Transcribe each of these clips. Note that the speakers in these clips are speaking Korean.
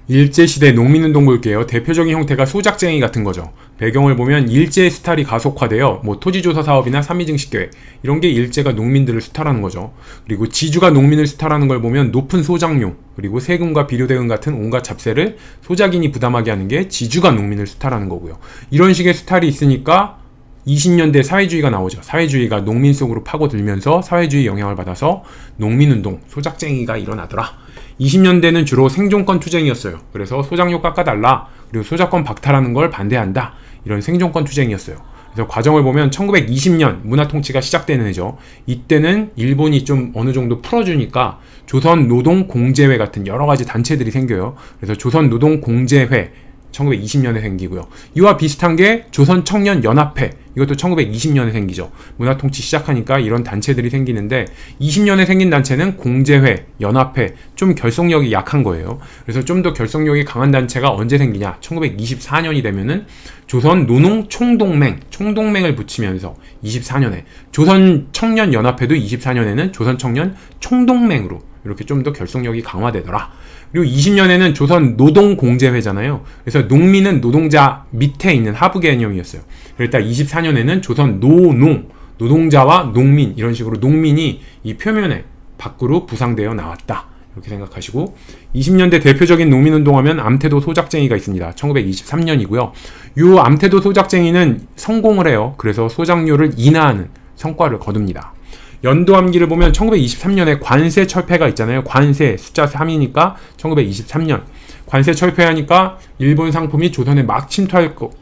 일제시대 농민운동 볼게요. 대표적인 형태가 소작쟁이 같은 거죠. 배경을 보면 일제 수탈이 가속화되어 토지조사 사업이나 삼미증식계획 이런 게 일제가 농민들을 수탈하는 거죠. 그리고 지주가 농민을 수탈하는 걸 보면 높은 소작료 그리고 세금과 비료대금 같은 온갖 잡세를 소작인이 부담하게 하는 게 지주가 농민을 수탈하는 거고요. 이런 식의 수탈이 있으니까 20년대 사회주의가 나오죠. 사회주의가 농민 속으로 파고들면서 사회주의 영향을 받아서 농민운동, 소작쟁이가 일어나더라. 20년대는 주로 생존권 투쟁이었어요. 그래서 소작료 깎아달라, 그리고 소작권 박탈하는 걸 반대한다, 이런 생존권 투쟁이었어요. 그래서 과정을 보면 1920년 문화통치가 시작되는 해죠. 이때는 일본이 좀 어느 정도 풀어주니까 조선노동공제회 같은 여러가지 단체들이 생겨요. 그래서 조선노동공제회 1920년에 생기고요. 이와 비슷한 게 조선청년연합회, 이것도 1920년에 생기죠. 문화통치 시작하니까 이런 단체들이 생기는데 20년에 생긴 단체는 공제회, 연합회, 좀 결속력이 약한 거예요. 그래서 좀 더 결속력이 강한 단체가 언제 생기냐, 1924년이 되면은 조선노농총동맹, 총동맹을 붙이면서 24년에 조선청년연합회도 24년에는 조선청년총동맹으로 이렇게 좀 더 결속력이 강화되더라. 그리고 20년에는 조선노동공제회잖아요. 그래서 농민은 노동자 밑에 있는 하부 개념이었어요. 그랬다 24년에는 조선노농, 노동자와 농민, 이런 식으로 농민이 이 표면에 밖으로 부상되어 나왔다, 이렇게 생각하시고, 20년대 대표적인 농민운동하면 암태도 소작쟁이가 있습니다. 1923년이고요. 이 암태도 소작쟁이는 성공을 해요. 그래서 소작료를 인하하는 성과를 거둡니다. 연도암기를 보면 1923년에 관세 철폐가 있잖아요. 관세 숫자 3이니까 1923년 관세 철폐하니까 일본 상품이 조선에 막 침투할 것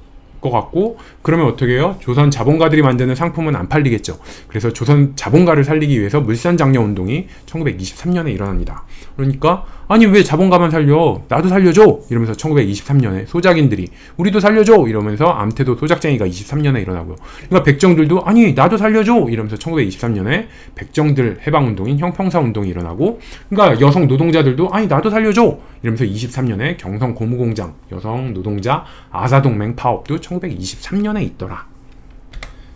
같고, 그러면 어떻게 해요? 조선 자본가들이 만드는 상품은 안 팔리겠죠. 그래서 조선 자본가를 살리기 위해서 물산장려 운동이 1923년에 일어납니다. 그러니까 아니 왜 자본가만 살려? 나도 살려줘! 이러면서 1923년에 소작인들이 우리도 살려줘! 이러면서 암태도 소작쟁이가 23년에 일어나고요. 그러니까 백정들도 아니 나도 살려줘! 이러면서 1923년에 백정들 해방운동인 형평사운동이 일어나고, 그러니까 여성 노동자들도 아니 나도 살려줘! 이러면서 23년에 경성 고무공장 여성 노동자 아사동맹 파업도 1923년에 있더라.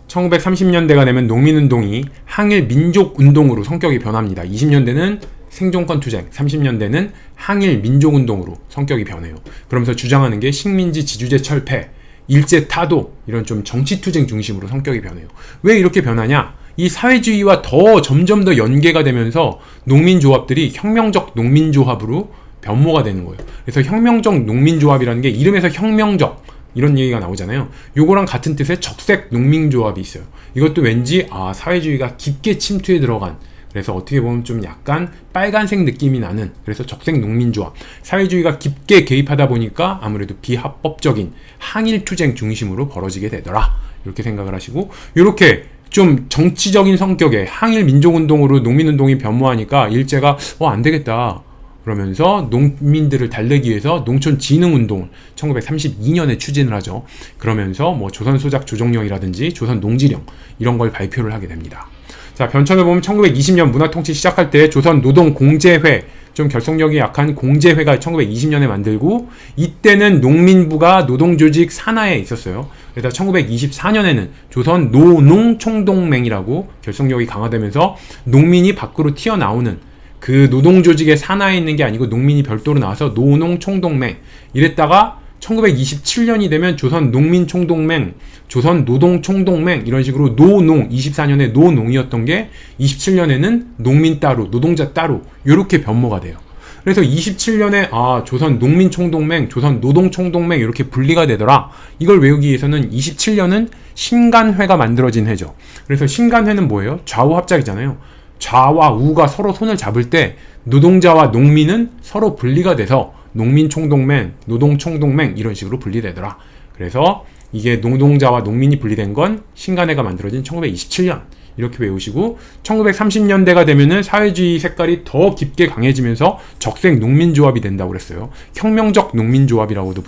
1930년대가 되면 농민운동이 항일 민족운동으로 성격이 변합니다. 20년대는 생존권 투쟁, 30년대는 항일 민족운동으로 성격이 변해요. 그러면서 주장하는 게 식민지 지주제 철폐, 일제 타도, 이런 좀 정치투쟁 중심으로 성격이 변해요. 왜 이렇게 변하냐? 이 사회주의와 점점 더 연계가 되면서 농민조합들이 혁명적 농민조합으로 변모가 되는 거예요. 그래서 혁명적 농민조합이라는 게 이름에서 혁명적, 이런 얘기가 나오잖아요. 요거랑 같은 뜻의 적색 농민조합이 있어요. 이것도 왠지 사회주의가 깊게 침투해 들어간, 그래서 어떻게 보면 좀 약간 빨간색 느낌이 나는, 그래서 적색 농민조합, 사회주의가 깊게 개입하다 보니까 아무래도 비합법적인 항일투쟁 중심으로 벌어지게 되더라, 이렇게 생각을 하시고, 이렇게 좀 정치적인 성격의 항일 민족운동으로 농민운동이 변모하니까 일제가 안 되겠다 그러면서 농민들을 달래기 위해서 농촌진흥운동을 1932년에 추진을 하죠. 그러면서 조선소작 조정령이라든지 조선농지령 이런 걸 발표를 하게 됩니다. 자, 변천을 보면 1920년 문화통치 시작할 때 조선노동공제회, 좀 결속력이 약한 공제회가 1920년에 만들고, 이때는 농민부가 노동조직 산하에 있었어요. 그래서 1924년에는 조선노농총동맹이라고 결속력이 강화되면서 농민이 밖으로 튀어나오는, 그 노동조직의 산하에 있는 게 아니고 농민이 별도로 나와서 노농총동맹 이랬다가 1927년이 되면 조선농민총동맹, 조선노동총동맹, 이런 식으로 노농, 24년에 노농이었던 게 27년에는 농민 따로, 노동자 따로 이렇게 변모가 돼요. 그래서 27년에 조선농민총동맹, 조선노동총동맹 이렇게 분리가 되더라. 이걸 외우기 위해서는 27년은 신간회가 만들어진 해죠. 그래서 신간회는 뭐예요? 좌우 합작이잖아요. 좌와 우가 서로 손을 잡을 때 노동자와 농민은 서로 분리가 돼서 농민총동맹, 노동총동맹 이런 식으로 분리되더라. 그래서 이게 노동자와 농민이 분리된 건 신간회가 만들어진 1927년, 이렇게 외우시고, 1930년대가 되면은 사회주의 색깔이 더 깊게 강해지면서 적색 농민조합이 된다고 그랬어요. 혁명적 농민조합이라고도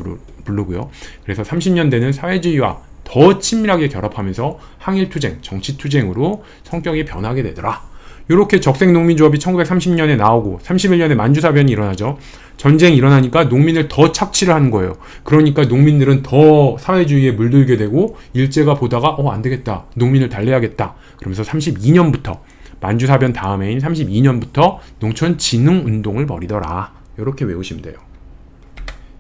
부르고요. 그래서 30년대는 사회주의와 더 친밀하게 결합하면서 항일투쟁, 정치투쟁으로 성격이 변하게 되더라. 이렇게 적색 농민조합이 1930년에 나오고 31년에 만주사변이 일어나죠. 전쟁이 일어나니까 농민을 더 착취를 하는 거예요. 그러니까 농민들은 더 사회주의에 물들게 되고, 일제가 보다가 안 되겠다, 농민을 달래야겠다 그러면서 32년부터, 만주사변 다음해인 32년부터 농촌진흥운동을 벌이더라. 이렇게 외우시면 돼요.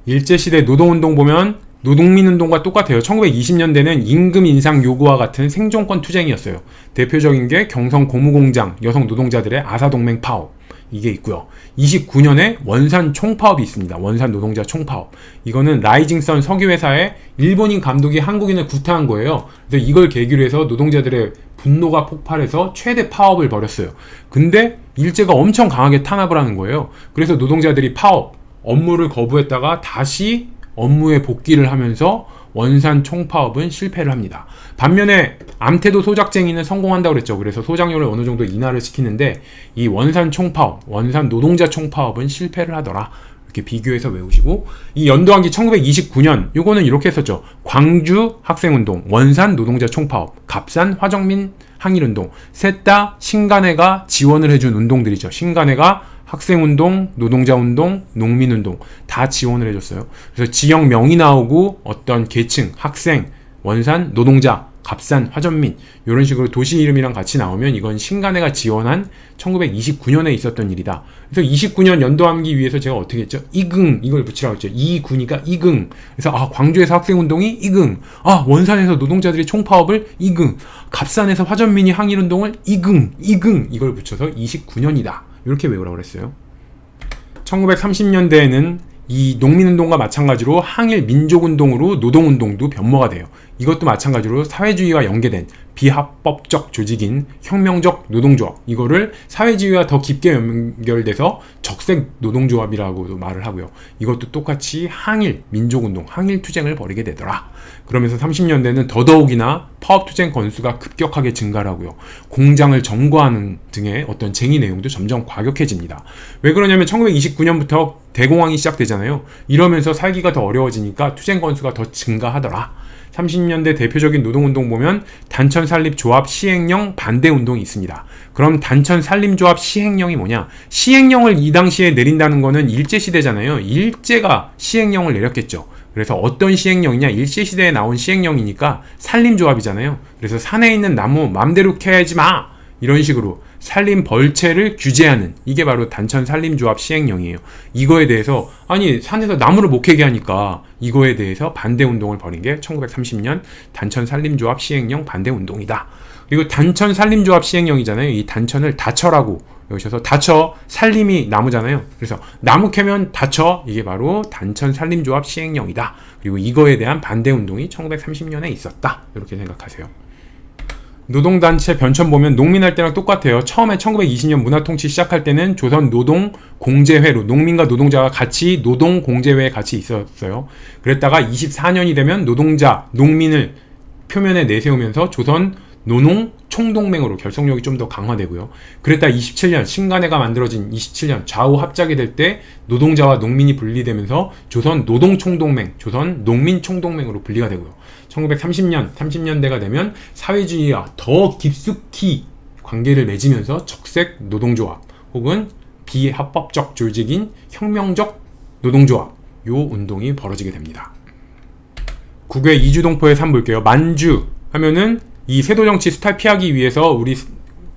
일제시대 노동운동 보면 노동민운동과 똑같아요. 1920년대는 임금 인상 요구와 같은 생존권 투쟁이었어요. 대표적인 게 경성 고무공장 여성 노동자들의 아사동맹 파업, 이게 있고요. 29년에 원산 총파업이 있습니다. 원산 노동자 총파업. 이거는 라이징선 석유회사에 일본인 감독이 한국인을 구타한 거예요. 그래서 이걸 계기로 해서 노동자들의 분노가 폭발해서 최대 파업을 벌였어요. 근데 일제가 엄청 강하게 탄압을 하는 거예요. 그래서 노동자들이 파업, 업무를 거부했다가 다시 업무에 복귀를 하면서 원산 총파업은 실패를 합니다. 반면에 암태도 소작쟁이는 성공한다고 그랬죠. 그래서 소작료를 어느 정도 인하를 시키는데 이 원산 총파업, 원산 노동자 총파업은 실패를 하더라. 이렇게 비교해서 외우시고, 이 연도한기 1929년 요거는 이렇게 했었죠. 광주 학생운동, 원산 노동자 총파업, 갑산 화정민 항일운동, 셋 다 신간회가 지원을 해준 운동들이죠. 신간회가 학생운동, 노동자운동, 농민운동 다 지원을 해줬어요. 그래서 지역명이 나오고 어떤 계층, 학생, 원산, 노동자, 갑산, 화전민 이런 식으로 도시 이름이랑 같이 나오면 이건 신간회가 지원한 1929년에 있었던 일이다. 그래서 29년 연도암기 위해서 제가 어떻게 했죠? 이긍 이걸 붙이라고 했죠. 이구니까 이긍. 그래서 광주에서 학생운동이 이긍, 원산에서 노동자들이 총파업을 이긍, 갑산에서 화전민이 항일운동을 이긍 이걸 붙여서 29년이다. 이렇게 외우라고 그랬어요. 1930년대에는 이 농민운동과 마찬가지로 항일 민족운동으로 노동운동도 변모가 돼요. 이것도 마찬가지로 사회주의와 연계된 비합법적 조직인 혁명적 노동조합, 이거를 사회주의와 더 깊게 연결돼서 적색 노동조합이라고도 말을 하고요. 이것도 똑같이 항일 민족운동, 항일투쟁을 벌이게 되더라. 그러면서 30년대는 더더욱이나 파업투쟁 건수가 급격하게 증가를 하고요. 공장을 점거하는 등의 어떤 쟁의 내용도 점점 과격해집니다. 왜 그러냐면 1929년부터 대공황이 시작되잖아요. 이러면서 살기가 더 어려워지니까 투쟁 건수가 더 증가하더라. 30년대 대표적인 노동운동 보면 단천산림조합 시행령 반대운동이 있습니다. 그럼 단천산림조합 시행령이 뭐냐? 시행령을 이 당시에 내린다는 거는 일제시대잖아요. 일제가 시행령을 내렸겠죠. 그래서 어떤 시행령이냐? 일제시대에 나온 시행령이니까 산림조합이잖아요. 그래서 산에 있는 나무 맘대로 캐지 마! 이런 식으로 산림 벌채를 규제하는, 이게 바로 단천산림조합 시행령이에요. 이거에 대해서 산에서 나무를 못 캐게 하니까 이거에 대해서 반대운동을 벌인 게 1930년 단천산림조합 시행령 반대운동이다. 그리고 단천산림조합 시행령이잖아요. 이 단천을 다쳐라고 여기서 다쳐, 산림이 나무잖아요. 그래서 나무 캐면 다쳐, 이게 바로 단천산림조합 시행령이다. 그리고 이거에 대한 반대운동이 1930년에 있었다. 이렇게 생각하세요. 노동단체 변천 보면 농민할 때랑 똑같아요. 처음에 1920년 문화통치 시작할 때는 조선노동공제회로 농민과 노동자가 같이 노동공제회에 같이 있었어요. 그랬다가 24년이 되면 노동자, 농민을 표면에 내세우면서 조선노농총동맹으로 결속력이 좀 더 강화되고요. 그랬다 27년 신간회가 만들어진 27년 좌우 합작이 될 때 노동자와 농민이 분리되면서 조선노동총동맹, 조선농민총동맹으로 분리가 되고요. 1930년, 30년대가 되면 사회주의와 더 깊숙이 관계를 맺으면서 적색 노동조합 혹은 비합법적 조직인 혁명적 노동조합, 요 운동이 벌어지게 됩니다. 국외 이주동포의 삶 볼게요. 만주 하면은 이 세도정치 수탈 피하기 위해서 우리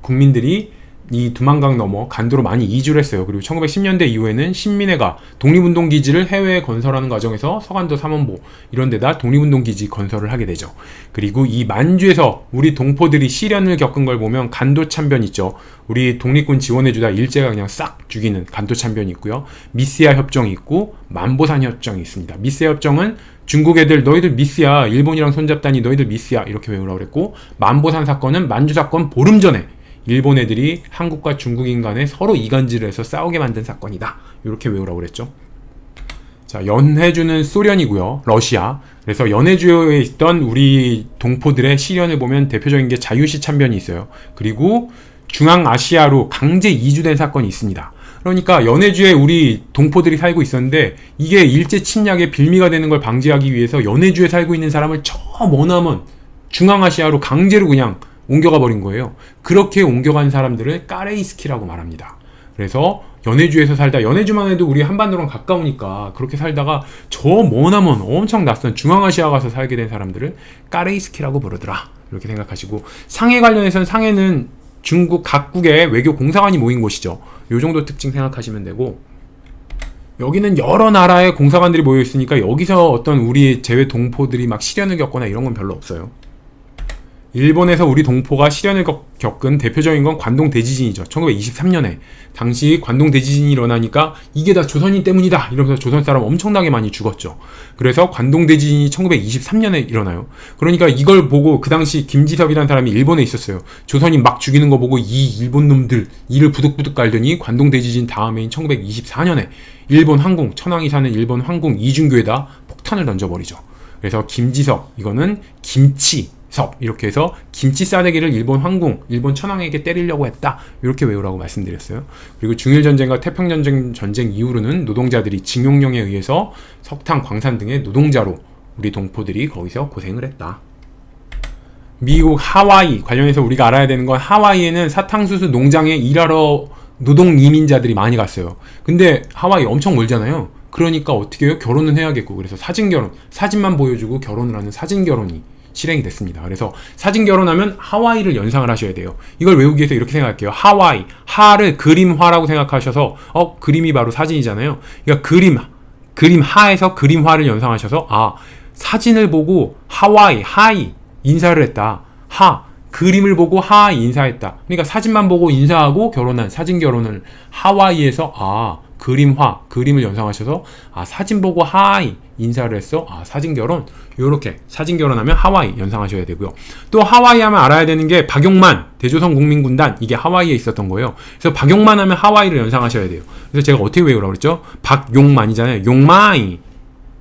국민들이 이 두만강 넘어 간도로 많이 이주를 했어요. 그리고 1910년대 이후에는 신민회가 독립운동기지를 해외에 건설하는 과정에서 서간도 삼원보 이런 데다 독립운동기지 건설을 하게 되죠. 그리고 이 만주에서 우리 동포들이 시련을 겪은 걸 보면 간도참변 있죠. 우리 독립군 지원해주다 일제가 그냥 싹 죽이는 간도참변이 있고요. 미스야 협정이 있고 만보산 협정이 있습니다. 미스야 협정은 중국 애들 너희들 미스야, 일본이랑 손잡다니 너희들 미스야, 이렇게 외우라고 그랬고, 만보산 사건은 만주 사건 보름 전에 일본 애들이 한국과 중국인 간에 서로 이간질을 해서 싸우게 만든 사건이다. 이렇게 외우라고 그랬죠. 자, 연해주는 소련이고요. 러시아. 그래서 연해주에 있던 우리 동포들의 시련을 보면 대표적인 게 자유시 참변이 있어요. 그리고 중앙아시아로 강제 이주된 사건이 있습니다. 그러니까 연해주에 우리 동포들이 살고 있었는데 이게 일제 침략의 빌미가 되는 걸 방지하기 위해서 연해주에 살고 있는 사람을 저 머나먼 중앙아시아로 강제로 그냥 옮겨가 버린 거예요. 그렇게 옮겨간 사람들을 까레이스키라고 말합니다. 그래서 연해주에서 살다, 연해주만 해도 우리 한반도랑 가까우니까 그렇게 살다가 저 머나먼 엄청 낯선 중앙아시아 가서 살게 된 사람들을 까레이스키라고 부르더라. 이렇게 생각하시고, 상해 관련해서는 상해는 중국 각국의 외교 공사관이 모인 곳이죠. 요 정도 특징 생각하시면 되고, 여기는 여러 나라의 공사관들이 모여 있으니까 여기서 어떤 우리 제외 동포들이 막 시련을 겪거나 이런 건 별로 없어요. 일본에서 우리 동포가 시련을 겪은 대표적인 건 관동 대지진이죠. 1923년에 당시 관동 대지진이 일어나니까 이게 다 조선인 때문이다 이러면서 조선 사람 엄청나게 많이 죽었죠. 그래서 관동 대지진이 1923년에 일어나요. 그러니까 이걸 보고 그 당시 김지섭이라는 사람이 일본에 있었어요. 조선인 막 죽이는 거 보고 이 일본 놈들 이를 부득부득 깔더니 관동 대지진 다음해인 1924년에 일본 황궁, 천황이 사는 일본 황궁 이중교에다 폭탄을 던져버리죠. 그래서 김지섭, 이거는 김치섭, 이렇게 해서 김치 싸대기를 일본 황궁, 일본 천황에게 때리려고 했다, 이렇게 외우라고 말씀드렸어요. 그리고 중일전쟁과 태평전쟁 이후로는 노동자들이 징용령에 의해서 석탄, 광산 등의 노동자로 우리 동포들이 거기서 고생을 했다. 미국 하와이 관련해서 우리가 알아야 되는 건, 하와이에는 사탕수수 농장에 일하러 노동 이민자들이 많이 갔어요. 근데 하와이 엄청 멀잖아요. 그러니까 어떻게 해요? 결혼은 해야겠고, 그래서 사진결혼, 사진만 보여주고 결혼을 하는 사진결혼이 실행이 됐습니다. 그래서 사진결혼하면 하와이를 연상을 하셔야 돼요. 이걸 외우기 위해서 이렇게 생각할게요. 하와이, 하를 그림화라고 생각하셔서 그림이 바로 사진이잖아요. 그러니까 그림 하에서 그림화를 연상하셔서 사진을 보고 하와이, 하이 인사를 했다. 그림을 보고 인사했다. 그러니까 사진만 보고 인사하고 결혼한 사진결혼을 하와이에서 그림을 연상하셔서 사진 보고 하이 인사를 했어. 사진결혼. 요렇게 사진결혼하면 하와이 연상하셔야 되고요. 또 하와이 하면 알아야 되는 게 박용만 대조선 국민군단, 이게 하와이에 있었던 거예요. 그래서 박용만 하면 하와이를 연상하셔야 돼요. 그래서 제가 어떻게 외우라고 그랬죠? 박용만이잖아요. 용마이,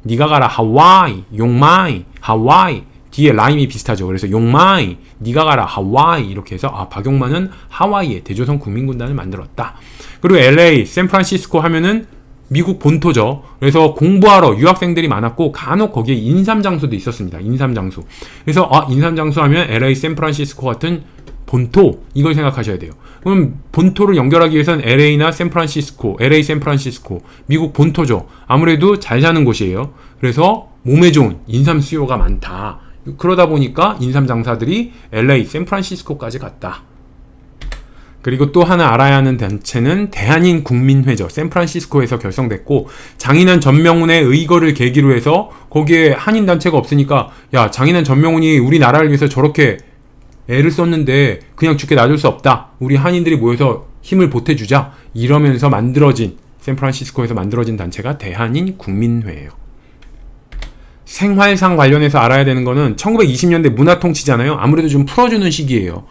니가 가라 하와이, 용마이 하와이. 뒤에 라임이 비슷하죠. 그래서 용마이, 니가 가라 하와이, 이렇게 해서 박용만은 하와이에 대조선 국민군단을 만들었다. 그리고 LA, 샌프란시스코 하면은 미국 본토죠. 그래서 공부하러 유학생들이 많았고 간혹 거기에 인삼장소도 있었습니다. 인삼장소. 그래서 인삼장소 하면 LA, 샌프란시스코 같은 본토, 이걸 생각하셔야 돼요. 그럼 본토를 연결하기 위해서는 LA나 샌프란시스코, LA, 샌프란시스코, 미국 본토죠. 아무래도 잘 사는 곳이에요. 그래서 몸에 좋은 인삼 수요가 많다. 그러다 보니까 인삼 장사들이 LA, 샌프란시스코까지 갔다. 그리고 또 하나 알아야 하는 단체는 대한인 국민회죠. 샌프란시스코에서 결성됐고, 장인환 전명훈의 의거를 계기로 해서 거기에 한인 단체가 없으니까 장인환 전명훈이 우리나라를 위해서 저렇게 애를 썼는데 그냥 죽게 놔둘 수 없다. 우리 한인들이 모여서 힘을 보태주자. 이러면서 샌프란시스코에서 만들어진 단체가 대한인 국민회예요. 생활상 관련해서 알아야 되는 거는 1920년대 문화통치잖아요. 아무래도 좀 풀어주는 시기예요.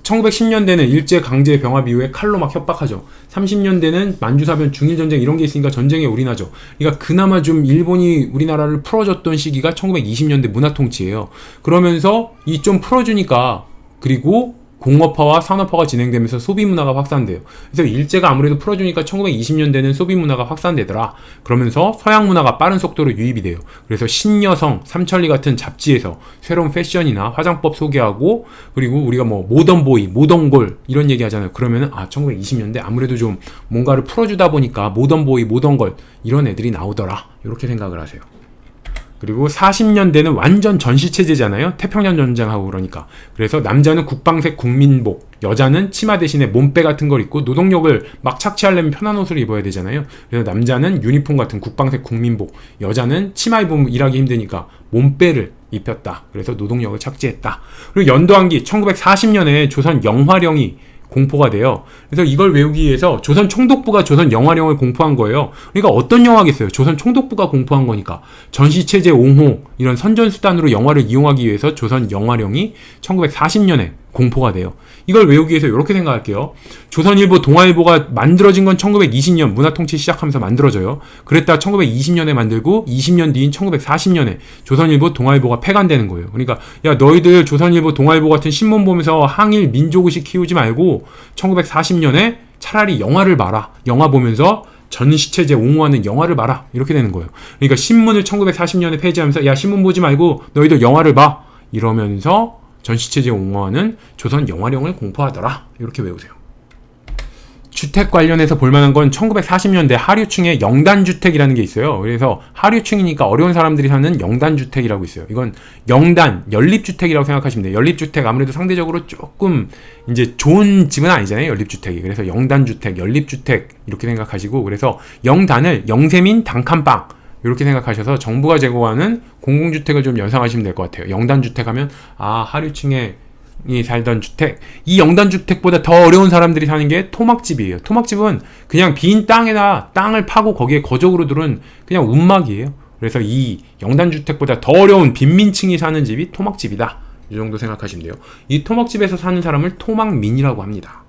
1910년대는 일제강제 병합 이후에 칼로 막 협박하죠. 30년대는 만주사변, 중일전쟁 이런 게 있으니까 전쟁에 올인하죠. 그러니까 그나마 좀 일본이 우리나라를 풀어줬던 시기가 1920년대 문화통치예요. 그러면서 이 좀 풀어주니까, 그리고 공업화와 산업화가 진행되면서 소비문화가 확산돼요. 그래서 일제가 아무래도 풀어주니까 1920년대는 소비문화가 확산되더라. 그러면서 서양문화가 빠른 속도로 유입이 돼요. 그래서 신여성, 삼천리 같은 잡지에서 새로운 패션이나 화장법 소개하고, 그리고 우리가 모던보이, 모던걸 이런 얘기 하잖아요. 그러면은 1920년대 아무래도 좀 뭔가를 풀어주다 보니까 모던보이, 모던걸 이런 애들이 나오더라. 이렇게 생각을 하세요. 그리고 40년대는 완전 전시체제잖아요. 태평양 전쟁하고 그러니까. 그래서 남자는 국방색 국민복, 여자는 치마 대신에 몸빼 같은 걸 입고, 노동력을 막 착취하려면 편한 옷을 입어야 되잖아요. 그래서 남자는 유니폼 같은 국방색 국민복, 여자는 치마 입으면 일하기 힘드니까 몸빼를 입혔다. 그래서 노동력을 착취했다. 그리고 연도한기 1940년에 조선 영화령이 공포가 돼요. 그래서 이걸 외우기 위해서 조선 총독부가 조선 영화령을 공포한 거예요. 그러니까 어떤 영화겠어요? 조선 총독부가 공포한 거니까. 전시체제 옹호, 이런 선전수단으로 영화를 이용하기 위해서 조선 영화령이 1940년에 공포가 돼요. 이걸 외우기 위해서 이렇게 생각할게요. 조선일보, 동아일보가 만들어진 건 1920년 문화통치 시작하면서 만들어져요. 그랬다 1920년에 만들고 20년 뒤인 1940년에 조선일보, 동아일보가 폐간되는 거예요. 그러니까 너희들 조선일보, 동아일보 같은 신문 보면서 항일 민족의식 키우지 말고 1940년에 차라리 영화를 봐라. 영화 보면서 전시체제 옹호하는 영화를 봐라. 이렇게 되는 거예요. 그러니까 신문을 1940년에 폐지하면서 신문 보지 말고 너희들 영화를 봐. 이러면서 전시체제 옹호하는 조선 영화령을 공포하더라. 이렇게 외우세요. 주택 관련해서 볼만한 건 1940년대 하류층에 영단주택이라는 게 있어요. 그래서 하류층이니까 어려운 사람들이 사는 영단주택이라고 있어요. 이건 영단, 연립주택이라고 생각하시면 돼요. 연립주택 아무래도 상대적으로 조금 이제 좋은 집은 아니잖아요. 연립주택이. 그래서 영단주택, 연립주택 이렇게 생각하시고, 그래서 영단을 영세민 단칸방 이렇게 생각하셔서 정부가 제공하는 공공주택을 좀 연상하시면 될 것 같아요. 영단주택 하면 하류층에 이 살던 주택, 이 영단주택보다 더 어려운 사람들이 사는 게 토막집이에요. 토막집은 그냥 빈 땅에다 땅을 파고 거기에 거적으로 들은 그냥 움막이에요. 그래서 이 영단주택보다 더 어려운 빈민층이 사는 집이 토막집이다. 이 정도 생각하시면 돼요. 이 토막집에서 사는 사람을 토막민이라고 합니다.